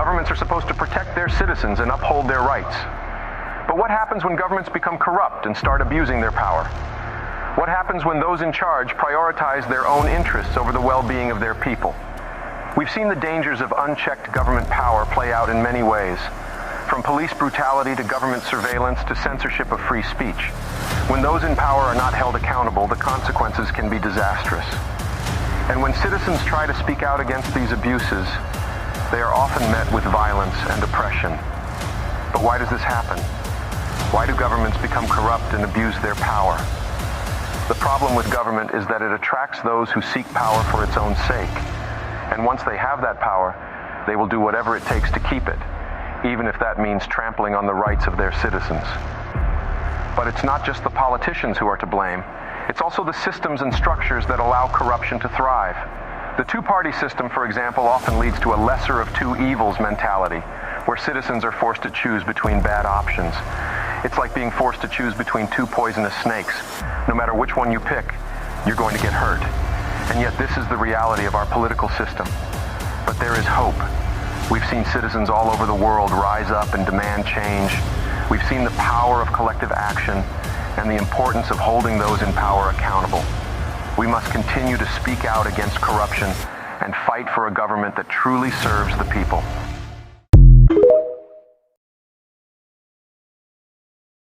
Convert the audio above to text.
Governments are supposed to protect their citizens and uphold their rights. But what happens when governments become corrupt and start abusing their power? What happens when those in charge prioritize their own interests over the well-being of their people? We've seen the dangers of unchecked government power play out in many ways, from police brutality to government surveillance to censorship of free speech. When those in power are not held accountable, the consequences can be disastrous. And when citizens try to speak out against these abuses, they are often met with violence and oppression. But why does this happen? Why do governments become corrupt and abuse their power? The problem with government is that it attracts those who seek power for its own sake. And once they have that power, they will do whatever it takes to keep it, even if that means trampling on the rights of their citizens. But it's not just the politicians who are to blame. It's also the systems and structures that allow corruption to thrive. The two-party system, for example, often leads to a lesser of two evils mentality, where citizens are forced to choose between bad options. It's like being forced to choose between two poisonous snakes. No matter which one you pick, you're going to get hurt. And yet this is the reality of our political system. But there is hope. We've seen citizens all over the world rise up and demand change. We've seen the power of collective action and the importance of holding those in power accountable. We must continue to speak out against corruption and fight for a government that truly serves the people.